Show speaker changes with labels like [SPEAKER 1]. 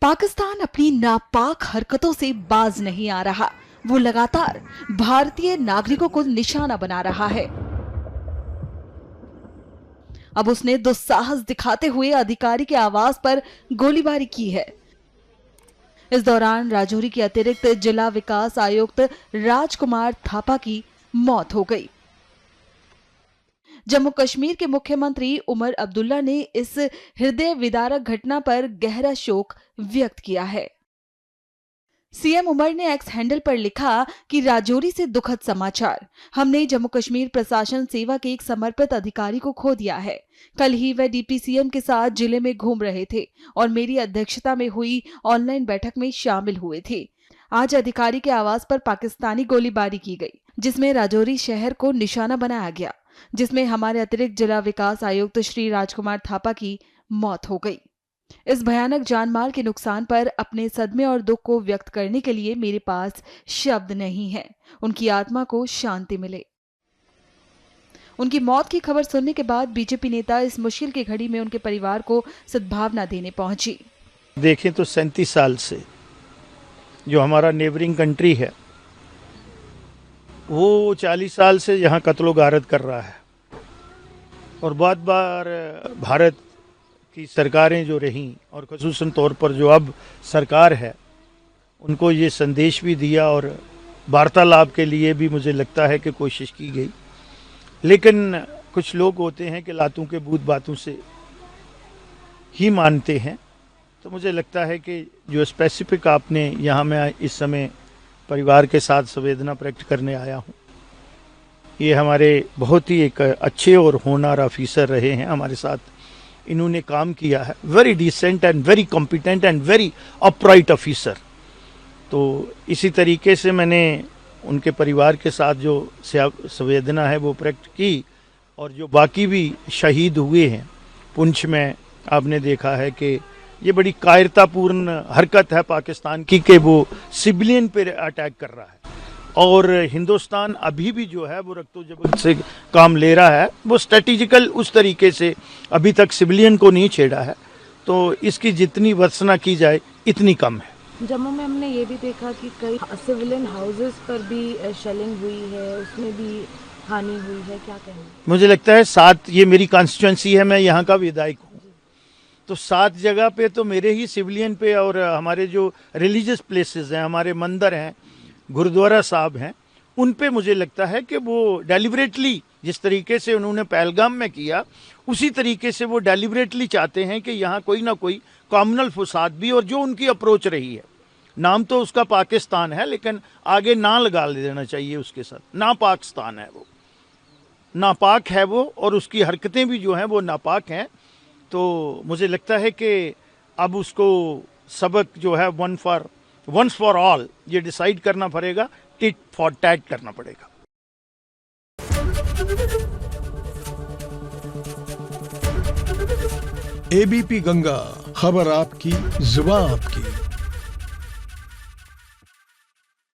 [SPEAKER 1] पाकिस्तान अपनी नापाक हरकतों से बाज नहीं आ रहा। वो लगातार भारतीय नागरिकों को निशाना बना रहा है। अब उसने दुस्साहस दिखाते हुए अधिकारी के आवास पर गोलीबारी की है। इस दौरान राजौरी के अतिरिक्त जिला विकास आयुक्त राजकुमार थापा की मौत हो गई। जम्मू कश्मीर के मुख्यमंत्री उमर अब्दुल्ला ने इस हृदय विदारक घटना पर गहरा शोक व्यक्त किया है। सीएम उमर ने एक्स हैंडल पर लिखा कि राजौरी से दुखद समाचार, हमने जम्मू कश्मीर प्रशासन सेवा के एक समर्पित अधिकारी को खो दिया है। कल ही वह डीपीसीएम के साथ जिले में घूम रहे थे और मेरी अध्यक्षता में हुई ऑनलाइन बैठक में शामिल हुए थे। आज अधिकारी के आवास पर पाकिस्तानी गोलीबारी की गई, जिसमें राजौरी शहर को निशाना बनाया गया, जिसमें हमारे अतिरिक्त जिला विकास आयुक्त श्री राजकुमार थापा की मौत हो गई। इस भयानक जानमाल के नुकसान पर अपने सदमे और दुख को व्यक्त करने के लिए मेरे पास शब्द नहीं है। उनकी आत्मा को शांति मिले। उनकी मौत की खबर सुनने के बाद बीजेपी नेता इस मुश्किल की घड़ी में उनके परिवार को सद्भावना देने पहुंची।
[SPEAKER 2] देखें तो 37 साल से जो हमारा नेबरिंग कंट्री है वो 40 साल से यहाँ कत्लो गारत कर रहा है और बहुत बार भारत की सरकारें जो रहीं और ख़ुसूसन तौर पर जो अब सरकार है उनको ये संदेश भी दिया और वार्तालाप के लिए भी मुझे लगता है कि कोशिश की गई। लेकिन कुछ लोग होते हैं कि लातों के भूत बातों से ही मानते हैं। तो मुझे लगता है कि जो स्पेसिफिक आपने यहाँ मैं इस समय परिवार के साथ संवेदना प्रकट करने आया हूँ, ये हमारे बहुत ही एक अच्छे और होनहार ऑफिसर रहे हैं, हमारे साथ इन्होंने काम किया है। Very decent and very competent and very upright officer. तो इसी तरीके से मैंने उनके परिवार के साथ जो संवेदना है वो प्रकट की और जो बाकी भी शहीद हुए हैं पुंछ में, आपने देखा है कि ये बड़ी कायरतापूर्ण हरकत है पाकिस्तान की कि वो सिविलियन पे अटैक कर रहा है और हिंदुस्तान अभी भी जो है वो रक्तोजहर से काम ले रहा है। वो स्ट्रेटेजिकल उस तरीके से अभी तक सिविलियन को नहीं छेड़ा है, तो इसकी जितनी भर्त्सना की जाए इतनी कम है।
[SPEAKER 3] जम्मू में हमने ये भी देखा कि कई सिविलियन हाउसेस पर भी शेलिंग हुई है, उसमें भी हानि हुई है, क्या कहना?
[SPEAKER 2] मुझे लगता है 7, ये मेरी कॉन्स्टिट्यूंसी है, मैं यहाँ का विधायक हूँ, तो 7 जगह पे तो मेरे ही सिविलियन पे और हमारे जो रिलीजियस प्लेसेस हैं, हमारे मंदिर हैं, गुरुद्वारा साहब हैं, उन पे मुझे लगता है कि वो डेलिबरेटली जिस तरीके से उन्होंने पहलगाम में किया उसी तरीके से वो डेलिबरेटली चाहते हैं कि यहाँ कोई ना कोई कॉम्युनल फसाद भी, और जो उनकी अप्रोच रही है, नाम तो उसका पाकिस्तान है लेकिन आगे ना लगा देना चाहिए उसके साथ, ना पाकिस्तान है वो, नापाक है वो और उसकी हरकतें भी जो हैं वो नापाक हैं। तो मुझे लगता है कि अब उसको सबक जो है वंस फॉर ऑल ये डिसाइड करना पड़ेगा, टिट फॉर टैट करना पड़ेगा।
[SPEAKER 4] एबीपी गंगा, खबर आपकी, जुबान आपकी।